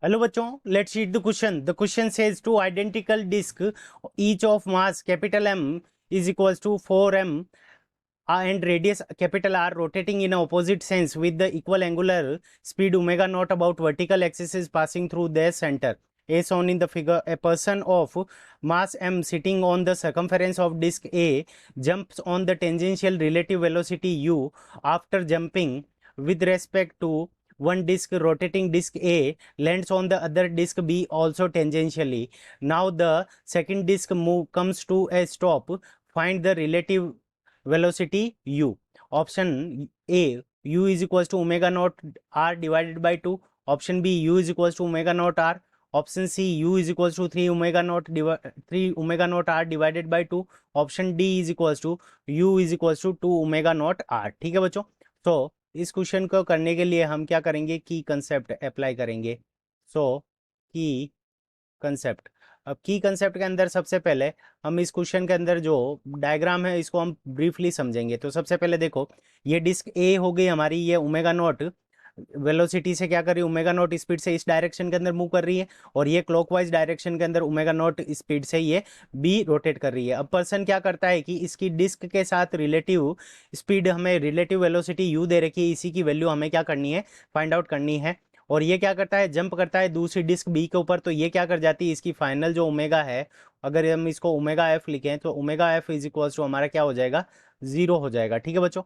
Hello बच्चों, let's read the question. The question says two identical disc each of mass capital M is equals to 4m and radius capital R rotating in a opposite sense with the equal angular speed omega naught about vertical axis is passing through their center as shown in the figure. A person of mass M sitting on the circumference of disk A jumps on the tangential relative velocity u after jumping with respect to one disk. Rotating disk A lands on the other disk B also tangentially. Now the second disk move comes to a stop. Find the relative velocity u. Option A, u is equals to omega naught r divided by 2. Option B, u is equals to omega naught r. Option C, u is equals to 3 omega naught 3 omega naught r divided by 2. Option D is equals to u is equals to 2 omega naught r. ठीक है बच्चों. तो इस question को करने के लिए हम क्या करेंगे, की कंसेप्ट अप्लाई करेंगे. सो की कंसेप्ट. अब की कंसेप्ट के अंदर सबसे पहले हम इस क्वेश्चन के अंदर जो डायग्राम है इसको हम ब्रीफली समझेंगे. तो सबसे पहले देखो, ये डिस्क ए हो गई हमारी, ये ओमेगा नॉट वेलोसिटी से क्या कर रही है, ओमेगा नॉट स्पीड से इस डायरेक्शन के अंदर मूव कर रही है, और ये क्लॉकवाइज डायरेक्शन के अंदर ओमेगा नॉट स्पीड से ये बी रोटेट कर रही है. अब पर्सन क्या करता है कि इसकी डिस्क के साथ रिलेटिव स्पीड, हमें रिलेटिव वेलोसिटी यू दे रखी है, इसी की वैल्यू हमें क्या करनी है, फाइंड आउट करनी है. और ये क्या करता है, जंप करता है दूसरी डिस्क बी के ऊपर. तो ये क्या कर जाती है, इसकी फाइनल जो ओमेगा है, अगर हम इसको ओमेगा एफ लिखें तो omega F is equals to हमारा क्या हो जाएगा, जीरो हो जाएगा. ठीक है बच्चों.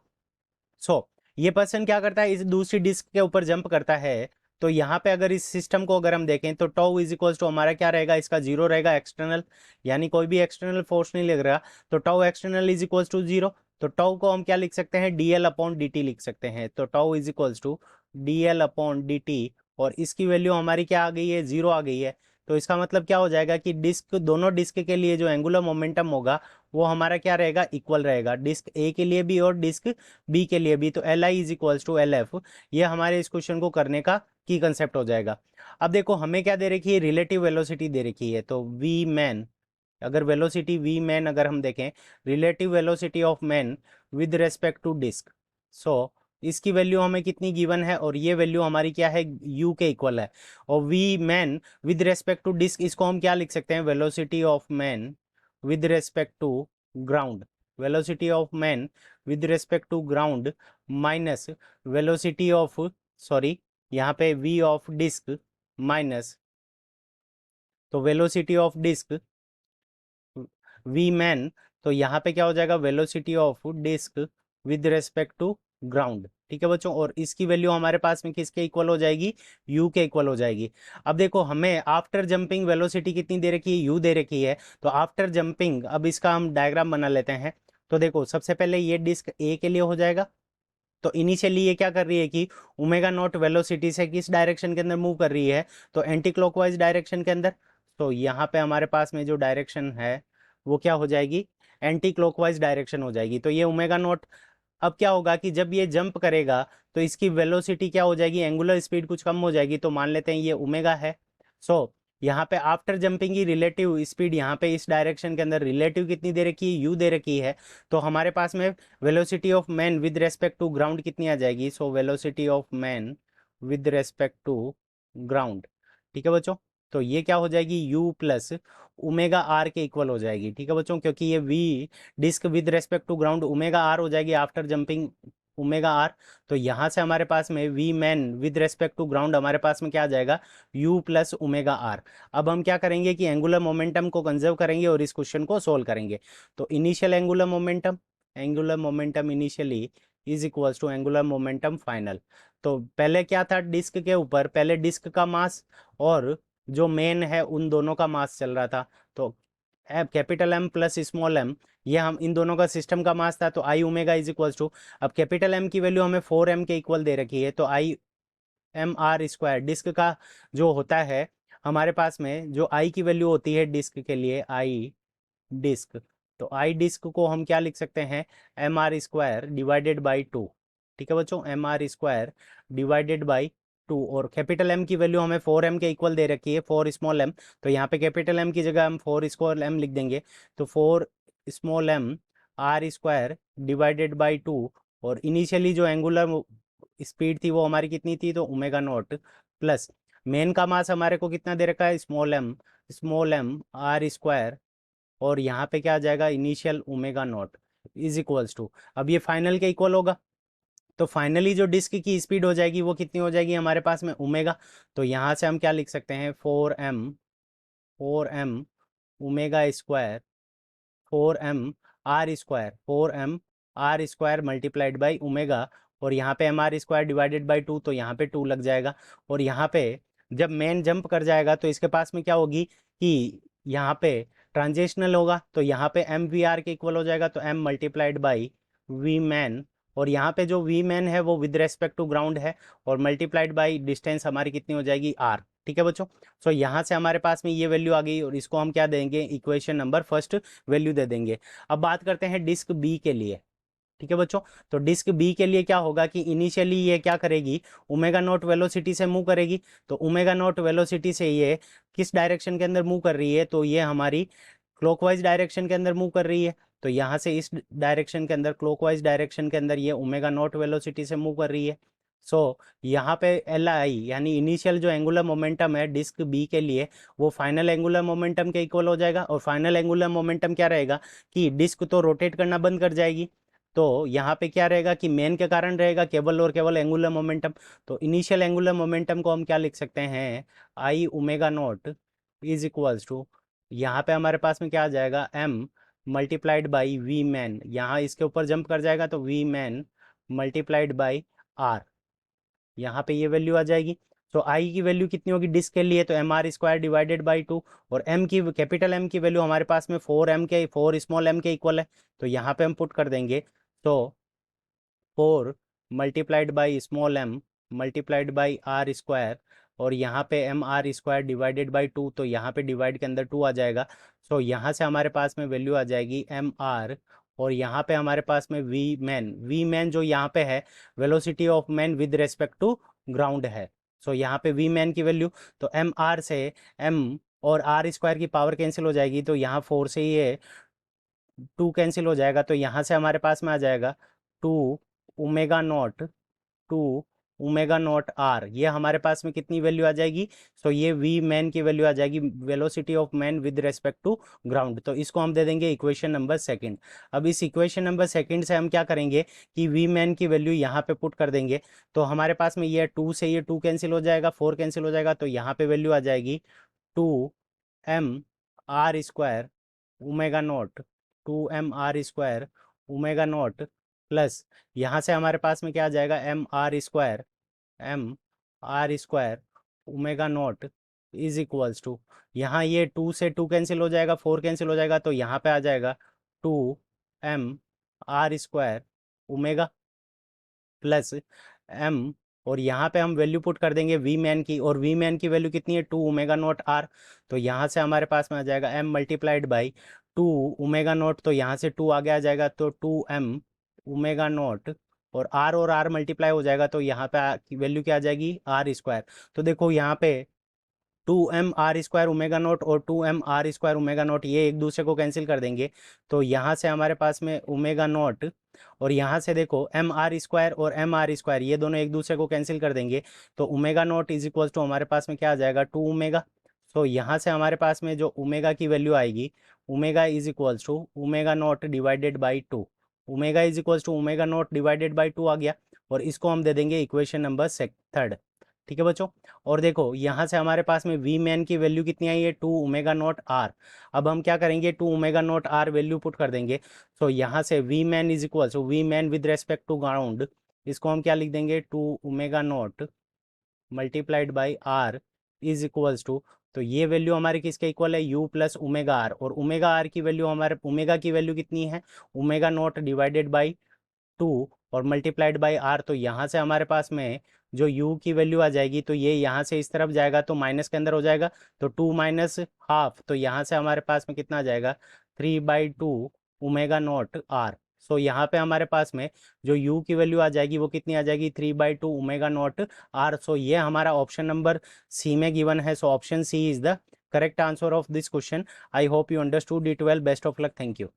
सो ये पर्सन क्या करता है, इस दूसरी डिस्क के ऊपर जंप करता है. तो यहाँ पे अगर इस सिस्टम को अगर हम देखें तो टाउ इज इक्वल्स टू हमारा क्या रहेगा, इसका जीरो रहेगा. एक्सटर्नल यानी कोई भी एक्सटर्नल फोर्स नहीं लग रहा, तो tau external is equals to zero. तो टाउ को हम क्या लिख सकते हैं, D L upon D T लिख सकते हैं. तो tau is equals to D L upon D T, और इसकी वैल्यू हमारी क्या आ गई है, जीरो आ गई है. तो इसका मतलब क्या हो जाएगा कि डिस्क, दोनों डिस्क के लिए जो एंगुलर मोमेंटम होगा वो हमारा क्या रहेगा, इक्वल रहेगा, डिस्क ए के लिए भी और डिस्क बी के लिए भी. तो L I is equals to L F. ये हमारे इस क्वेश्चन को करने का की कंसेप्ट हो जाएगा. अब देखो हमें क्या दे रखी है, रिलेटिव वेलोसिटी दे रखी है. तो वी मैन, अगर वेलोसिटी वी मैन अगर हम देखें, relative velocity of man with respect to disc. So इसकी वैल्यू हमें कितनी गिवन है, और ये वैल्यू हमारी क्या है, यू के इक्वल है. और V man with respect to disc, इसको हम क्या लिख सकते हैं, velocity of man with respect to ground. Velocity of man with respect to ground minus velocity of, sorry यहाँ पे वी ऑफ डिस्क माइनस, तो velocity of disc V man, तो यहाँ पे क्या हो जाएगा, velocity of disc with respect to ground. ठीक है बच्चों. और इसकी वैल्यू हमारे पास में किसके इक्वल हो जाएगी, u के इक्वल हो जाएगी. अब देखो हमें आफ्टर जंपिंग वेलोसिटी कितनी दे रखी है, u दे रखी है. तो आफ्टर जंपिंग, अब इसका हम डायग्राम बना लेते हैं. तो देखो सबसे पहले ये डिस्क ए के लिए हो जाएगा. तो इनिशियली ये क्या कर रही है कि ओमेगा नॉट वेलोसिटी से किस डायरेक्शन के अंदर मूव कर रही है, तो एंटी क्लॉकवाइज डायरेक्शन के अंदर. तो यहाँ पे हमारे पास में जो डायरेक्शन है वो क्या हो जाएगी, एंटी क्लॉकवाइज डायरेक्शन हो जाएगी. तो ये ओमेगा नॉट, अब क्या होगा कि जब ये जंप करेगा तो इसकी वेलोसिटी क्या हो जाएगी, एंगुलर स्पीड कुछ कम हो जाएगी. तो मान लेते हैं ये ओमेगा है. सो यहाँ पे आफ्टर जंपिंग की रिलेटिव स्पीड, यहाँ पे इस डायरेक्शन के अंदर रिलेटिव कितनी दे रखी है, यू दे रखी है. तो हमारे पास में velocity of man with respect to ground कितनी आ जाएगी, so velocity of man with respect to ground. ठीक है बच्चों. तो ये क्या हो जाएगी, u प्लस ओमेगा आर के इक्वल हो जाएगी. ठीक है बच्चों, क्योंकि ये v disc with respect to ground omega R हो जाएगी आफ्टर जंपिंग ओमेगा आर. तो यहाँ से हमारे पास में V man with respect to ground हमारे पास में क्या आ जाएगा, u प्लस ओमेगा आर. अब हम क्या करेंगे कि एंगुलर मोमेंटम को कंजर्व करेंगे और इस क्वेश्चन को सोल्व करेंगे. तो initial angular momentum, angular momentum initially is equals to angular momentum final. तो पहले क्या था, डिस्क के ऊपर पहले डिस्क का मास और जो मेन है उन दोनों का मास चल रहा था. तो capital M plus small M, ये हम इन दोनों का सिस्टम का मास था. तो I omega is equals to, अब कैपिटल एम की वैल्यू हमें 4m के इक्वल दे रखी है. तो I M R square, disc का जो होता है हमारे पास में, जो आई की वैल्यू होती है डिस्क के लिए, आई डिस्क, तो आई डिस्क को हम क्या लिख सकते हैं, M R square divided by two. ठीक है बच्चों, M R square divided by two. और कैपिटल एम की वैल्यू हमें 4m के इक्वल दे रखी है, 4 स्मॉल एम. तो यहाँ पे कैपिटल एम की जगह हम 4 स्मॉल एम लिख देंगे. तो 4 small M R square divided by two. और इनिशियली जो एंगुलर स्पीड थी वो हमारी कितनी थी, तो ओमेगा नॉट प्लस, मेन का मास हमारे को कितना दे रखा है, स्मॉल एम आर स्क्वायर, और यहाँ पे क्या आ जाएगा, initial omega not is equals to, अब ये फाइनल के इक्वल होगा, तो फाइनली जो डिस्क की स्पीड हो जाएगी वो कितनी हो जाएगी हमारे पास में, ओमेगा। तो यहाँ से हम क्या लिख सकते हैं, 4m omega square, 4m r square multiplied by omega, और यहाँ पे mr² डिवाइडेड बाई 2, तो यहाँ पे 2 लग जाएगा। और यहाँ पे जब मैन जंप कर जाएगा तो इसके पास में क्या होगी कि यहाँ पे ट्रांजिशनल होगा, तो यहाँ पे mvr के इक्वल हो जाएगा, तो m multiplied by V man, और यहाँ पे जो वी मैन है वो विद रेस्पेक्ट टू ग्राउंड है, और मल्टीप्लाइड बाई डिस्टेंस हमारी कितनी हो जाएगी, r। ठीक है बच्चों, सो यहाँ से हमारे पास में ये वैल्यू आ गई, और इसको हम क्या देंगे, इक्वेशन नंबर फर्स्ट वैल्यू दे देंगे। अब बात करते हैं डिस्क बी के लिए। ठीक है बच्चों, तो डिस्क बी के लिए क्या होगा कि इनिशियली ये क्या करेगी, ओमेगा नॉट वेलोसिटी से मूव करेगी। तो ओमेगा नॉट वेलोसिटी से ये किस डायरेक्शन के अंदर मूव कर रही है, तो ये हमारी क्लॉकवाइज डायरेक्शन के अंदर मूव कर रही है। तो यहाँ से इस डायरेक्शन के अंदर, क्लॉकवाइज डायरेक्शन के अंदर ये ओमेगा नॉट वेलोसिटी से मूव कर रही है। सो यहाँ पे एल आई यानी इनिशियल जो एंगुलर मोमेंटम है डिस्क बी के लिए, वो फाइनल एंगुलर मोमेंटम के इक्वल हो जाएगा। और फाइनल एंगुलर मोमेंटम क्या रहेगा कि डिस्क तो रोटेट करना बंद कर जाएगी, तो यहाँ पे क्या रहेगा कि मेन के कारण रहेगा केवल और केवल एंगुलर मोमेंटम। तो इनिशियल एंगुलर मोमेंटम को हम क्या लिख सकते हैं, I omega not is equals to, यहाँ पे हमारे पास में क्या आ जाएगा, M multiplied by V man, यहाँ इसके ऊपर जंप कर जाएगा तो V man multiplied by R, यहाँ पे ये वैल्यू आ जाएगी। तो आई की वैल्यू कितनी होगी डिस्क के लिए, तो mr² डिवाइडेड बाई 2, और एम की, कैपिटल एम की वैल्यू हमारे पास में 4 स्मॉल एम के इक्वल है, तो यहाँ पे हम पुट कर देंगे। तो 4 multiplied by small M multiplied by R square, और यहाँ पे mr² डिवाइडेड बाई 2, तो यहाँ पे डिवाइड के अंदर 2 आ जाएगा। सो यहाँ से हमारे पास में वैल्यू आ जाएगी mr, और यहाँ पे हमारे पास में वी मैन जो यहाँ पे है velocity of man with respect to ground है। सो यहाँ पे वी मैन की वैल्यू, तो mr से m और r² की पावर कैंसिल हो जाएगी, तो यहाँ 4 से ये 2 कैंसिल हो जाएगा, तो यहाँ से हमारे पास में आ जाएगा 2 omega not 2 omega not R, ये हमारे पास में कितनी वैल्यू आ जाएगी, सो ये वी मैन की वैल्यू आ जाएगी, velocity of man with respect to ground. तो इसको हम दे देंगे इक्वेशन नंबर सेकंड। अब इस इक्वेशन नंबर सेकंड से हम क्या करेंगे कि वी मैन की वैल्यू यहाँ पे पुट कर देंगे, तो हमारे पास में ये 2 से ये 2 कैंसिल हो जाएगा, 4 कैंसिल हो जाएगा, तो यहाँ पे वैल्यू आ जाएगी 2 m r² omega not 2 m r² omega not plus, यहाँ से हमारे पास में क्या आ जाएगा, m r² omega not is equals to, यहाँ ये 2 से 2 कैंसिल हो जाएगा, 4 कैंसिल हो जाएगा, तो यहाँ पे आ जाएगा 2 m r² omega plus m, और यहाँ पे हम वैल्यू पुट कर देंगे वी मैन की, और वी मैन की वैल्यू कितनी है, 2 ओमेगा नॉट आर, तो यहाँ से हमारे पास में आ जाएगा m multiplied by 2 omega not, तो यहाँ से 2 आगे आ जाएगा, तो 2m ओमेगा नॉट, और r मल्टीप्लाई हो जाएगा, तो यहाँ पे वैल्यू क्या आ जाएगी, r²। तो देखो यहाँ पे 2m r² ओमेगा नॉट और 2m r² ओमेगा नॉट ये एक दूसरे को कैंसिल कर देंगे, तो यहाँ से हमारे पास में ओमेगा नॉट, और यहाँ से देखो mr² और mr² ये दोनों एक दूसरे को कैंसिल कर देंगे, तो omega not is equal to हमारे पास में क्या आ जाएगा, 2 ओमेगा। तो यहाँ से हमारे पास में जो ओमेगा की वैल्यू आएगी, omega is equals to omega not divided by 2, omega is equals to omega not divided by 2 आ गया, और इसको हम दे देंगे इक्वेशन नंबर थर्ड। ठीक है बच्चों, और देखो यहाँ से हमारे पास में वी मैन की वैल्यू कितनी आई है, 2 ओमेगा नॉट आर। अब हम क्या करेंगे, 2 omega not R value put कर देंगे, सो यहाँ से V man is equal to V man with respect to ground, इसको हम क्या लिख देंगे, 2 omega not multiplied by R is equals to, तो ये वैल्यू हमारे किसके इक्वल है, u प्लस ओमेगा आर, और ओमेगा आर की वैल्यू हमारे ओमेगा की वैल्यू कितनी है, ओमेगा नॉट डिवाइडेड बाई 2 और मल्टीप्लाइड बाई आर, तो यहाँ से हमारे पास में जो u की वैल्यू आ जाएगी, तो ये यहाँ से इस तरफ जाएगा तो माइनस के अंदर हो जाएगा, तो 2 माइनस हाफ, तो यहाँ से हमारे पास में कितना आ जाएगा, 3/2 ओमेगा नॉट आर। सो यहाँ पे हमारे पास में जो u की वैल्यू आ जाएगी वो कितनी आ जाएगी, 3/2 ओमेगा नॉट आर। सो ये हमारा ऑप्शन नंबर सी में गिवन है, so option C is the correct answer of this question. I hope you understood it well, best of luck, thank you.